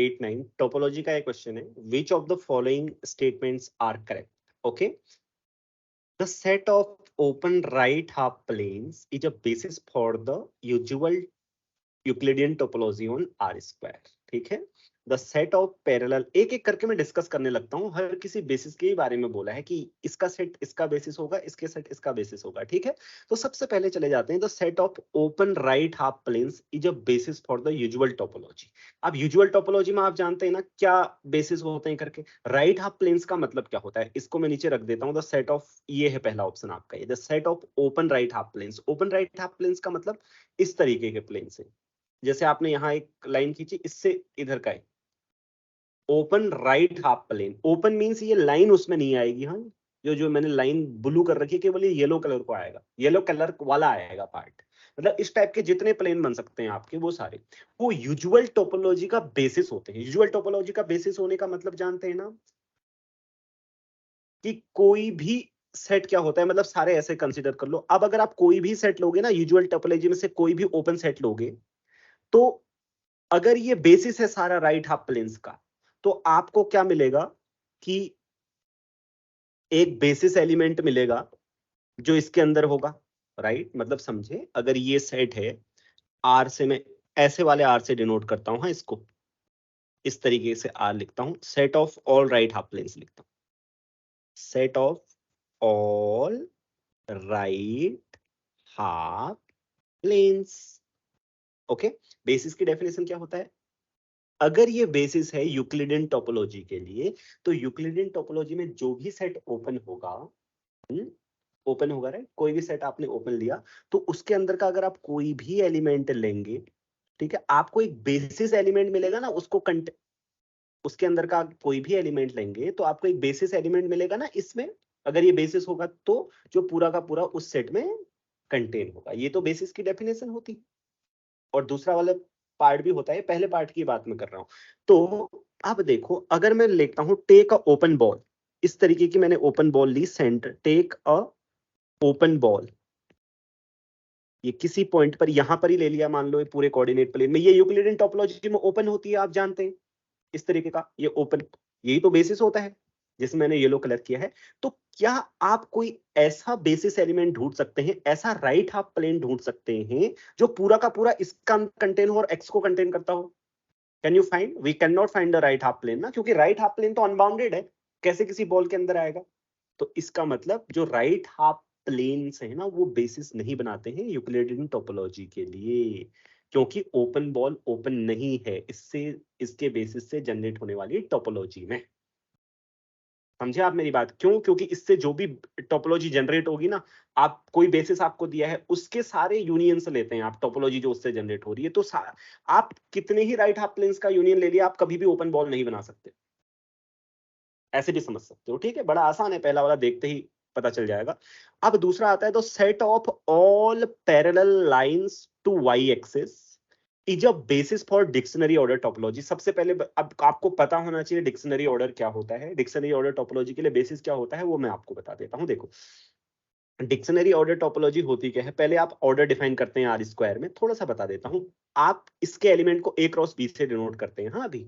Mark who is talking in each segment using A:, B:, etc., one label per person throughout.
A: 8-9 topology का एक question है, which of the following statements are correct? Okay, the set of open right half planes is a basis for the usual Euclidean topology on R square. ठीक है, the set of parallel, एक एक करके मैं discuss करने लगता हूँ, हर किसी बेसिस के बारे में बोला है कि इसका सेट इसका बेसिस होगा, इसके सेट इसका बेसिस होगा। ठीक है, तो सबसे पहले चले जाते हैं, the set of open right half planes is a basis for the usual topology. अब यूजुअल टोपोलॉजी में आप जानते हैं ना क्या बेसिस होते हैं करके, राइट हाफ प्लेन्स का मतलब क्या होता है, इसको मैं नीचे रख देता हूँ। द सेट ऑफ, ये है पहला ऑप्शन आपका, ये the set of open right half planes. Open right half planes का मतलब इस तरीके के प्लेन से, जैसे आपने यहाँ एक लाइन खींची, इससे इधर का है open right half plane. Open means ये लाइन उसमें नहीं आएगी, हाँ, जो जो मैंने लाइन ब्लू कर रखी है केवल ये येलो कलर को आएगा, येलो कलर वाला आएगा पार्ट। मतलब इस टाइप के जितने प्लेन बन सकते हैं आपके, वो सारे वो यूजुअल टोपोलॉजी का बेसिस होते हैं। यूजुअल टोपोलॉजी का बेसिस होने का मतलब जानते हैं ना, कि कोई भी सेट क्या होता है, मतलब सारे ऐसे कंसीडर कर लो। अब अगर आप कोई भी सेट लोगे ना, यूजुअल टोपोलॉजी में से कोई भी ओपन सेट लोगे, तो अगर ये बेसिस है सारा राइट हाफ प्लेन्स का, तो आपको क्या मिलेगा कि एक बेसिस एलिमेंट मिलेगा जो इसके अंदर होगा, राइट? मतलब समझे, अगर ये सेट है आर से, मैं ऐसे वाले आर से डिनोट करता हूं, हाँ, इसको इस तरीके से आर लिखता हूं, set of all right half planes लिखता हूं, set of all right half planes. Okay, basis की डेफिनेशन क्या होता है, अगर ये बेसिस है यूक्लिडियन टोपोलॉजी के लिए, तो यूक्लिडियन टोपोलॉजी में जो भी सेट ओपन होगा, ओपन होगा, राइट, कोई भी सेट आपने ओपन लिया, तो उसके अंदर का अगर आप कोई भी एलिमेंट लेंगे, ठीक है, आपको एक बेसिस एलिमेंट मिलेगा ना, उसके अंदर का कोई भी एलिमेंट लेंगे तो आपको एक बेसिस एलिमेंट मिलेगा ना इसमें, अगर ये बेसिस होगा तो जो पूरा का पूरा उस सेट में कंटेन होगा। ये तो बेसिस की डेफिनेशन होती है, और दूसरा वाला पार्ट भी होता है, पहले पार्ट की बात मैं कर रहा हूं। तो अब देखो, अगर मैं लेता हूं टेक अ ओपन बॉल, इस तरीके की मैंने ओपन बॉल ली, centre, take a open ball, ये किसी पॉइंट पर यहां पर ही ले लिया, मान लो ये पूरे कोऑर्डिनेट प्लेन में, ये यूक्लिडियन टोपोलॉजी में ओपन होती है, आप जानते हैं इस तरीके का, ये ओपन, यही तो बेसिस होता है जिसमें मैंने येलो कलर किया है। तो क्या आप कोई ऐसा बेसिस एलिमेंट ढूंढ सकते हैं, ऐसा राइट हाफ प्लेन ढूंढ सकते हैं जो पूरा का पूरा इसका कंटेन हो और एक्स को कंटेन करता हो? Can you find? We can not find the right half plane ना, क्योंकि राइट हाफ प्लेन तो अनबाउंडेड है, कैसे किसी बॉल के अंदर आएगा? तो इसका मतलब जो राइट हाफ प्लेन्स है ना, वो बेसिस नहीं बनाते हैं यूक्लिडियन टोपोलॉजी के लिए, क्योंकि ओपन बॉल ओपन नहीं है इससे, इसके बेसिस से जनरेट होने वाली टोपोलॉजी में। समझे आप मेरी बात? क्यों? क्योंकि इससे जो भी टोपोलॉजी जनरेट होगी ना, आप कोई बेसिस आपको दिया है, उसके सारे यूनियंस लेते हैं आप, टोपोलॉजी जो उससे जनरेट हो रही है। तो आप कितने ही राइट हाफ प्लेन्स का यूनियन ले लिया, आप कभी भी ओपन बॉल नहीं बना सकते, ऐसे भी समझ सकते हो। ठीक है, बड़ा आसान है, पहला वाला देखते ही पता चल जाएगा। अब दूसरा आता है, तो set of all parallel lines to Y axis is a basis for dictionary order topology. सबसे पहले अब आपको पता होना चाहिए डिक्शनरी ऑर्डर क्या होता है, डिक्शनरी ऑर्डर टोपोलॉजी के लिए बेसिस क्या होता है, वो मैं आपको बता देता हूं। देखो, डिक्शनरी ऑर्डर टोपोलॉजी होती क्या है, पहले आप ऑर्डर डिफाइन करते हैं आर स्क्वायर में, थोड़ा सा बता देता हूं। आप इसके एलिमेंट को ए क्रॉस बी से डिनोट करते हैं, हाँ, अभी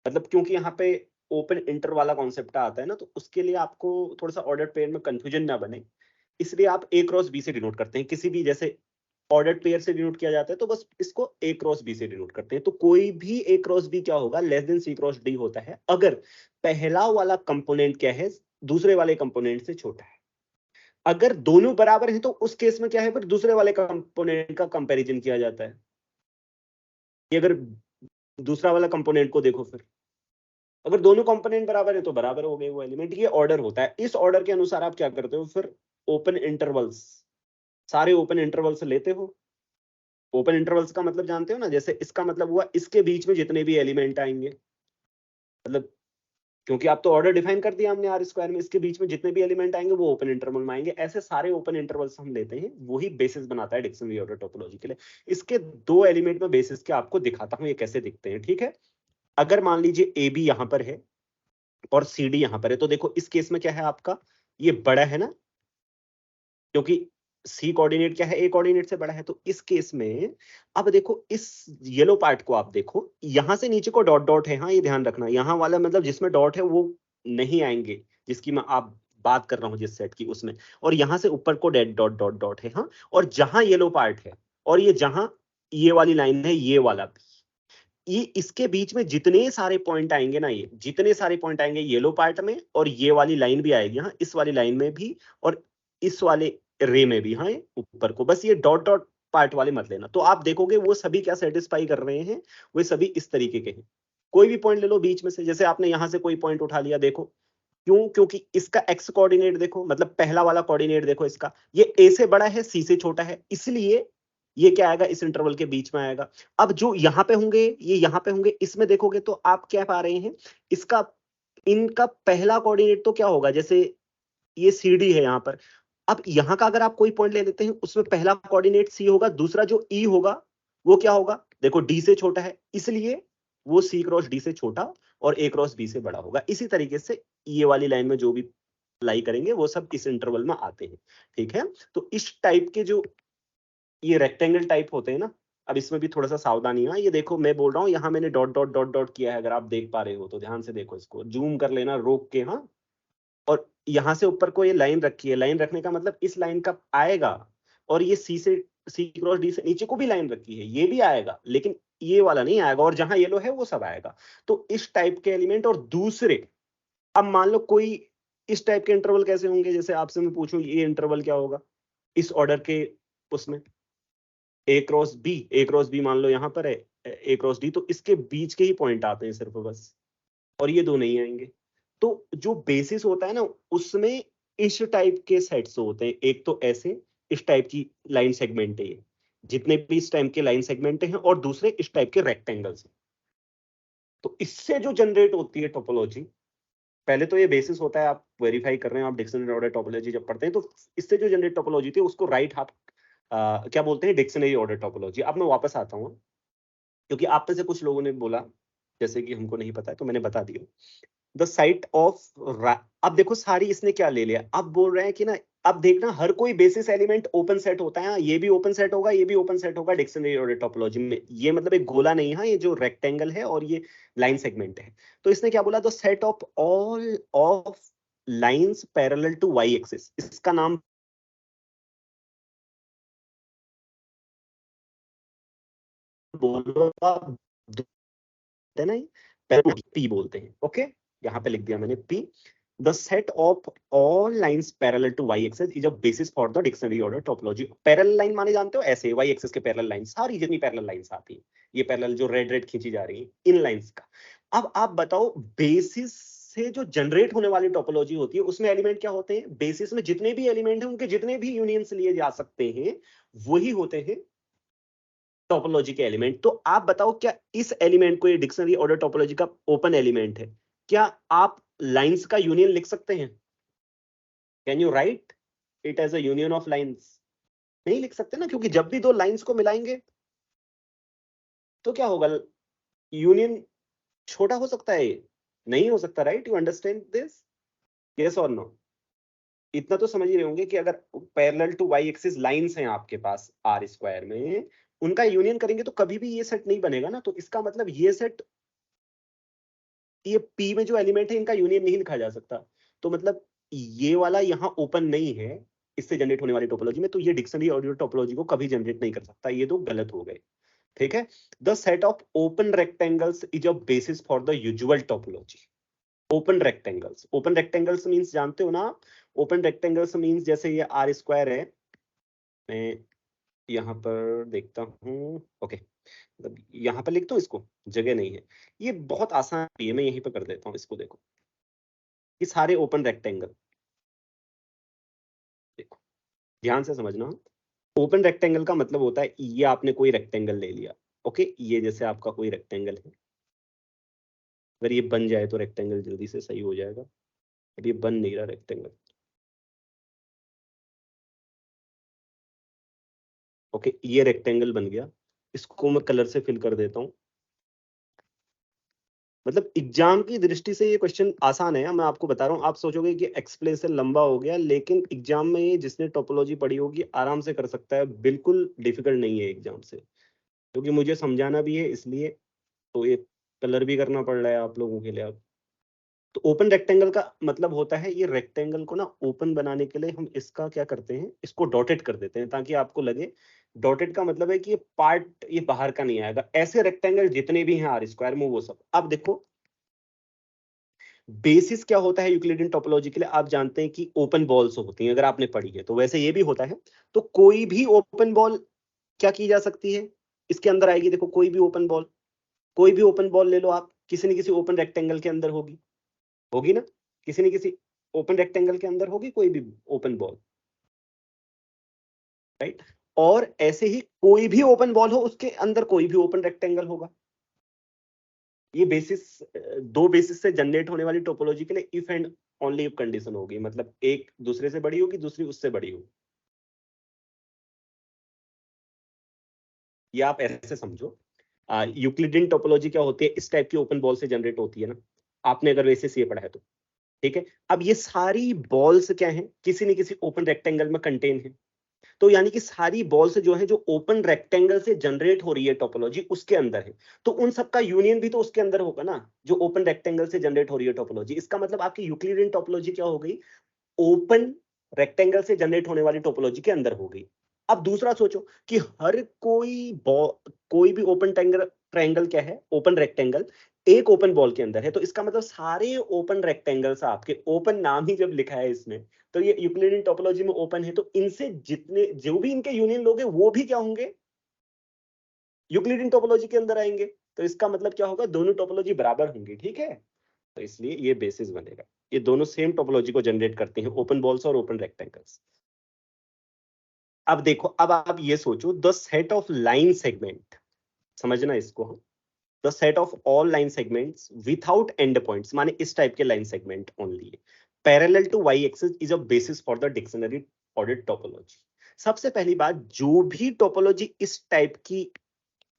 A: मतलब क्योंकि यहाँ पे ओपन इंटर वाला कॉन्सेप्ट आता है ना, तो उसके लिए आपको थोड़ा सा ऑर्डर पेयर में कंफ्यूजन ना बने, इसलिए आप ए क्रॉस बी से डिनोट करते हैं। किसी भी जैसे ऑर्डर पेयर से डिनोट किया जाता है, तो बस इसको ए क्रॉस बी से डिनोट करते हैं। तो कोई भी ए क्रॉस बी क्या होगा, लेस देन सी क्रॉस डी होता है, अगर पहला वाला कंपोनेंट क्या है, दूसरे वाले कंपोनेंट से छोटा है। अगर दोनों बराबर हैं, तो उस केस में क्या है, फिर दूसरे वाले कंपोनेंट का कंपैरिजन किया जाता है। ये अगर दूसरा वाला कंपोनेंट को देखो, फिर अगर दोनों कंपोनेंट बराबर है तो बराबर हो गए वो एलिमेंट। ये ऑर्डर होता है, इस ऑर्डर के अनुसार आप क्या करते हो, फिर ओपन इंटरवल्स, सारे ओपन इंटरवल्स लेते हो। ओपन इंटरवल्स का मतलब जानते हो ना, जैसे इसका मतलब हुआ इसके बीच में जितने भी एलिमेंट आएंगे, मतलब क्योंकि आप तो ऑर्डर डिफाइन कर दिया हमने आर स्क्वायर में, इसके बीच में जितने भी एलिमेंट आएंगे वो ओपन इंटरवल में आएंगे। ऐसे सारे ओपन इंटरवल्स हम लेते हैं, वही बेसिस बनाता है डिक्शनरी ऑर्डर टोपोलॉजी के लिए। इसके दो एलिमेंट में बेसिस के आपको दिखाता हूं ये कैसे दिखते हैं, ठीक है? अगर मान लीजिए ए बी यहां पर है और सी डी यहां पर है, तो देखो इस केस में क्या है आपका, ये बड़ा है ना, क्योंकि सी कोऑर्डिनेट क्या है, ए कोऑर्डिनेट से बड़ा है। तो इस केस में अब देखो इस येलो पार्ट को आप देखो, यहां से नीचे को डॉट डॉट है, हाँ ये ध्यान रखना, यहाँ वाला मतलब जिसमें डॉट है वो नहीं आएंगे, जिसकी मैं आप बात कर रहा हूँ जिस सेट की उसमें, और यहां से ऊपर को डेड डॉट डॉट डॉट है, हाँ। और जहां येलो पार्ट है और ये जहां ये वाली लाइन है, ये वाला भी, ये इसके बीच में जितने सारे पॉइंट आएंगे ना, ये जितने सारे पॉइंट आएंगे येलो पार्ट में, और ये वाली लाइन भी आएगी, हाँ इस वाली लाइन में भी और इस वाले रे में भी, हाँ ऊपर को, बस ये डॉट डॉट पार्ट वाले मत लेना। तो आप देखोगे वो सभी क्या सेटिस्फाई कर रहे हैं, वो सभी इस तरीके के हैं। कोई भी पॉइंट ले लो बीच में से, जैसे आपने यहां से कोई पॉइंट उठा लिया, देखो क्यों, क्योंकि इसका एक्स कोऑर्डिनेट देखो, मतलब पहला वाला कोऑर्डिनेट देखो इसका, ये ए से बड़ा है सी से छोटा है, इसलिए ये क्या आएगा, इस इंटरवल के बीच में आएगा। अब जो यहां पे होंगे, ये यहां पे होंगे, इसमें देखोगे तो आप क्या पा रहे हैं, इसका इनका पहला कोऑर्डिनेट तो क्या होगा, जैसे ये सी डी है यहां पर, अब यहां का अगर आप कोई पॉइंट ले लेते हैं, उसमें पहला कोऑर्डिनेट सी होगा, दूसरा जो ई होगा वो क्या होगा, देखो डी से छोटा है, इसलिए वो सी क्रॉस डी से छोटा और ए क्रॉस बी से बड़ा होगा। इसी तरीके से ये वाली लाइन में जो भी लाई करेंगे वो सब इस इंटरवल में आते हैं, ठीक है। तो इस टाइप के जो ये रेक्टेंगल टाइप होते हैं ना, अब इसमें भी थोड़ा सा सावधानी है, ये देखो मैं बोल रहा हूँ यहाँ मैंने डॉट डॉट डॉट डॉट किया है, अगर आप देख पा रहे हो तो ध्यान से देखो, इसको जूम कर लेना रोक के, हाँ। और यहां से ऊपर को ये लाइन रखी है, लाइन रखने का मतलब इस लाइन का आएगा, और ये सी से सी क्रॉस डी से नीचे को भी लाइन रखी है, ये भी आएगा, लेकिन ये वाला नहीं आएगा, और जहां येलो है वो सब आएगा। तो इस टाइप के एलिमेंट। और दूसरे, अब मान लो कोई इस टाइप के इंटरवल कैसे होंगे, जैसे आपसे मैं पूछूं ये इंटरवल क्या होगा इस ऑर्डर के, उसमें ए क्रॉस बी मान लो यहां पर है ए क्रॉस डी, तो इसके बीच के ही पॉइंट आते हैं सिर्फ बस, और ये दो नहीं आएंगे। तो जो बेसिस होता है ना, उसमें इस टाइप के सेट्स होते हैं, एक तो ऐसे इस टाइप की लाइन सेगमेंट है ये, जितने भी इस टाइप के लाइन सेगमेंट हैं, और दूसरे इस टाइप के रेक्टेंगल्स हैं। तो इससे जो जनरेट होती है टोपोलॉजी, पहले तो ये बेसिस होता है, आप वेरीफाई कर रहे हैं, आप डिक्शनरी ऑर्डर टोपोलॉजी जब पढ़ते हैं, तो इससे जो जनरेट टोपोलॉजी थी उसको राइट हाफ क्या बोलते हैं, डिक्शनरी ऑर्डर टोपोलॉजी। अब मैं वापस आता हूँ, क्योंकि आप में से कुछ लोगों ने बोला जैसे कि हमको नहीं पता है, तो मैंने बता दिया। द साइट ऑफ, अब देखो सारी इसने क्या ले लिया, अब बोल रहे हैं कि ना, अब देखना हर कोई बेसिस एलिमेंट ओपन सेट होता है, ये भी ओपन सेट होगा, ये भी ओपन सेट होगा डिक्शनरी और टोपोलॉजी में, ये मतलब एक गोला नहीं है, ये जो रेक्टेंगल है और ये लाइन सेगमेंट है। तो इसने क्या बोला, the set of all of lines parallel to Y axis, इसका नाम बोलो आप, है ना, पी बोलते हैं, ओके। यहाँ पे लिख दिया मैंने P. The set of all lines parallel to Y axis is a basis for the dictionary order topology. Parallel line माने जानते हो, ऐसे वाई एक्सिस के पैरेलल लाइन, सारी जितनी पैरेलल लाइंस आती है, ये पैरेलल जो रेड रेड खींची जा रही है, इन लाइंस का। अब आप बताओ, बेसिस से जो जनरेट होने वाली टोपोलॉजी होती है, उसमें एलिमेंट क्या होते हैं, बेसिस में जितने भी एलिमेंट हैं उनके जितने भी यूनियंस लिए जा सकते हैं, वही होते हैं टोपोलॉजी के एलिमेंट। तो आप बताओ, क्या इस एलिमेंट को, ये डिक्शनरी ऑर्डर टोपोलॉजी का ओपन एलिमेंट है, क्या आप लाइंस का यूनियन लिख सकते हैं? Can you write it as a union of lines? नहीं लिख सकते ना, क्योंकि जब भी दो लाइंस को मिलाएंगे तो क्या होगा, यूनियन छोटा हो सकता है, नहीं हो सकता, right? You understand this, yes और नो? इतना तो समझ ही रहे होंगे कि अगर parallel to Y axis lines हैं आपके पास आर स्क्वायर में, उनका यूनियन करेंगे तो कभी भी ये सेट नहीं बनेगा ना। तो इसका मतलब ये सेट, ये पी में जो एलिमेंट है इनका यूनियन नहीं लिखा जा सकता। तो मतलब ये वाला यहाँ ओपन नहीं है इससे जनरेट होने वाली टोपोलॉजी में, तो ये डिक्शनरी ऑर्डर टोपोलॉजी को कभी जनरेट नहीं कर सकता, ये तो गलत हो गए, ठीक है। The set of open rectangles is a basis for the usual topology. Open rectangles means जानते हो ना, ओपन रेक्टेंगल्स मींस जैसे ये आर स्क्वायर है, मैं यहाँ पर देखता हूँ, ओके, मतलब यहाँ पर लिखता हूँ, इसको जगह नहीं है, ये बहुत आसान है, मैं यहीं पर कर देता हूँ इसको, देखो ये सारे ओपन रेक्टेंगल, देखो ध्यान से समझना। ओपन रेक्टेंगल का मतलब होता है, ये आपने कोई रेक्टेंगल ले लिया, ओके, ये जैसे आपका कोई रेक्टेंगल है, अगर ये बन जाए तो रेक्टेंगल जल्दी से सही हो जाएगा, अब ये बन नहीं रहा रेक्टेंगल, ओके, ये रेक्टेंगल बन गया, इसको मैं कलर से फिल कर देता हूँ, मतलब एग्जाम की दृष्टि से ये क्वेश्चन आसान है, मैं आपको बता रहा हूँ। आप सोचोगे कि एक्सप्लेनेशन लंबा हो गया, लेकिन एग्जाम में ये जिसने टोपोलॉजी पढ़ी होगी आराम से कर सकता है, बिल्कुल डिफिकल्ट नहीं है एग्जाम से, क्योंकि मुझे समझाना भी है इसलिए, तो ये कलर भी करना पड़ रहा है आप लोगों के लिए। अब तो ओपन रेक्टेंगल का मतलब होता है, ये रेक्टेंगल को ना ओपन बनाने के लिए हम इसका क्या करते हैं, इसको डॉटेड कर देते हैं, ताकि आपको लगे डॉटेड का मतलब है कि ये पार्ट ये बाहर का नहीं आएगा। ऐसे रेक्टेंगल जितने भी हैं आर स्क्वायर में वो सब। अब देखो बेसिस क्या होता है यूक्लिडियन टोपोलॉजी के लिए, आप जानते हैं कि ओपन बॉल्स होती हैं, अगर आपने पढ़ी है तो वैसे ये भी होता है। तो कोई भी ओपन बॉल क्या की जा सकती है, इसके अंदर आएगी। देखो कोई भी ओपन बॉल, कोई भी ओपन बॉल ले लो आप, किसी न किसी ओपन रेक्टेंगल के अंदर होगी, होगी ना, किसी न किसी ओपन रेक्टेंगल के अंदर होगी कोई भी ओपन बॉल, राइट। और ऐसे ही कोई भी ओपन बॉल हो उसके अंदर कोई भी ओपन रेक्टेंगल होगा। ये बेसिस, दो बेसिस से जनरेट होने वाली टोपोलॉजी के लिए if and only if condition होगी, मतलब एक दूसरे से बड़ी होगी, दूसरी उससे बड़ी होगी। ये आप ऐसे समझो, यूक्लिडियन टोपोलॉजी क्या होती है, इस टाइप की ओपन बॉल से जनरेट होती है ना, आपने अगर वैसे से पढ़ा है तो ठीक है। अब ये सारी बॉल्स क्या है, किसी न किसी ओपन रेक्टेंगल में कंटेन है। तो यानी कि सारी बॉल्स जो है, जो ओपन रेक्टेंगल से जनरेट हो रही है टोपोलॉजी, उसके अंदर है। तो उन सबका यूनियन भी तो उसके अंदर होगा ना, जो ओपन रेक्टेंगल से जनरेट हो रही है टोपोलॉजी। इसका मतलब आपकी यूक्लिडियन टोपोलॉजी क्या हो गई, ओपन रेक्टेंगल से जनरेट होने वाली टोपोलॉजी के अंदर हो गई। अब दूसरा सोचो कि हर कोई भी ओपन ट्रायंगल क्या है, ओपन रेक्टेंगल एक ओपन बॉल के अंदर है। तो इसका मतलब सारे ओपन रेक्टेंगल्स आपके, ओपन नाम ही जब लिखा है इसमें, तो ये यूक्लिडियन टोपोलॉजी में ओपन है, तो इनसे जितने जो भी इनके यूनियन लोग हैं वो भी क्या होंगे, यूक्लिडियन टोपोलॉजी के अंदर आएंगे। तो इसका मतलब क्या होगा, दोनों टोपोलॉजी बराबर होंगी, ठीक है। तो इसलिए ये बेसिस बनेगा, ये दोनों सेम टोपोलॉजी को जनरेट करते हैं, ओपन बॉल्स और ओपन रेक्टेंगल्स। अब देखो, अब आप ये सोचो, the set of line segment, समझना इसको हम, the set of all line segments without end points, माने इस टाइप के line segment only, parallel to Y axis is a basis for the dictionary ordered topology. सबसे पहली बात, जो भी टोपोलॉजी इस टाइप की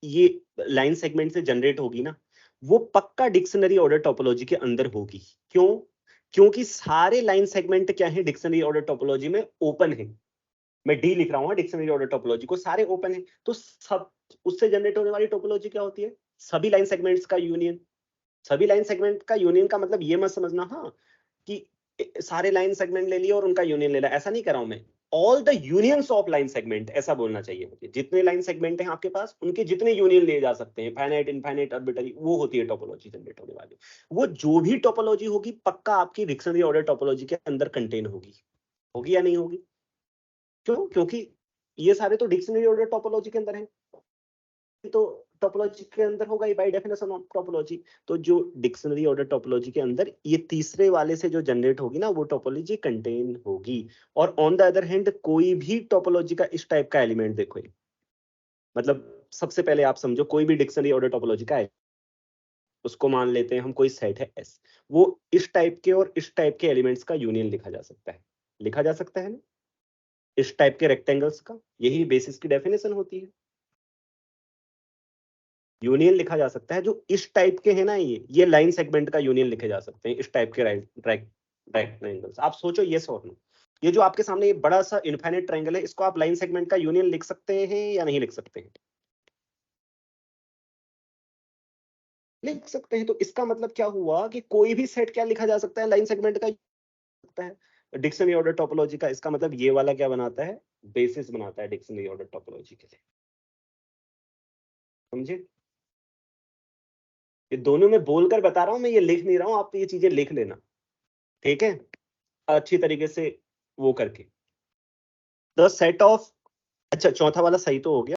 A: ये लाइन सेगमेंट से जनरेट होगी ना, वो पक्का डिक्शनरी ऑर्डर टोपोलॉजी के अंदर होगी। क्यों, क्योंकि सारे लाइन सेगमेंट क्या है डिक्शनरी ऑर्डर टोपोलॉजी में, ओपन है। मैं डी लिख रहा हूं डिक्शनरी ऑर्डर टोपोलॉजी को, सारे ओपन है। तो सब उससे जनरेट होने वाली टोपोलॉजी क्या होती है, सभी लाइन सेगमेंट्स का यूनियन। सभी लाइन सेगमेंट का यूनियन का मतलब ये मत समझना हाँ कि सारे लाइन सेगमेंट ले लिए और उनका यूनियन ले लिया, ऐसा नहीं कर रहा हूं मैं। All the unions of line segment, ऐसा बोलना चाहिए मुझे। जितने लाइन सेगमेंट हैं आपके पास, उनके जितने यूनियन लिए जा सकते हैं, फाइनाइट, इनफाइनाइट, आर्बिट्ररी, वो होती है टोपोलॉजी जनरेट होने वाली। वो जो भी टोपोलॉजी होगी पक्का आपकी डिक्शनरी ऑर्डर टोपोलॉजी के अंदर कंटेन होगी। होगी या नहीं होगी, क्यों, क्योंकि ये सारे तो डिक्शनरी ऑर्डर टोपोलॉजी के अंदर है, तो टोपोलॉजी के अंदर होगा ही बाय डेफिनेशन ऑफ टोपोलॉजी। तो जो डिक्शनरी ऑर्डर टोपोलॉजी के अंदर ये तीसरे वाले से जो जनरेट होगी ना, वो टोपोलॉजी कंटेन होगी। और ऑन द अदर हैंड कोई भी टोपोलॉजी का इस टाइप का एलिमेंट देखो, मतलब सबसे पहले आप समझो कोई भी डिक्शनरी ऑर्डर टोपोलॉजी का है, उसको मान लेते हैं हम कोई सेट है एस, वो इस टाइप के और इस टाइप के एलिमेंट्स का यूनियन लिखा जा सकता है, लिखा जा सकता है ना, इस टाइप के रेक्टेंगल्स का। यही बेसिस की डेफिनेशन होती है, यूनियन लिखा जा सकता है। जो इस टाइप के है ना, ये लाइन सेगमेंट का यूनियन लिखे जा सकते हैं, इस टाइप के रेक्टेंगल्स। आप सोचो ये और नो, ये जो आपके सामने ये बड़ा सा इनफाइनाइट ट्रायंगल है, इसको आप लाइन सेगमेंट का यूनियन लिख सकते हैं या नहीं लिख सकते हैं, लिख सकते हैं। तो इसका मतलब क्या हुआ कि कोई भी सेट क्या लिखा जा सकता है, लाइन सेगमेंट का सकता है डिक्शनरी ऑर्डर टोपोलॉजी का। इसका मतलब ये वाला क्या बनाता है, बेसिस बनाता है डिक्शनरी ऑर्डर टोपोलॉजी के लिए, समझे। ये दोनों में बोलकर बता रहा हूं मैं, ये लिख नहीं रहा हूं, आप ये चीजें लिख लेना, ठीक है, अच्छी तरीके से वो करके। द सेट ऑफ, अच्छा चौथा वाला सही तो हो गया।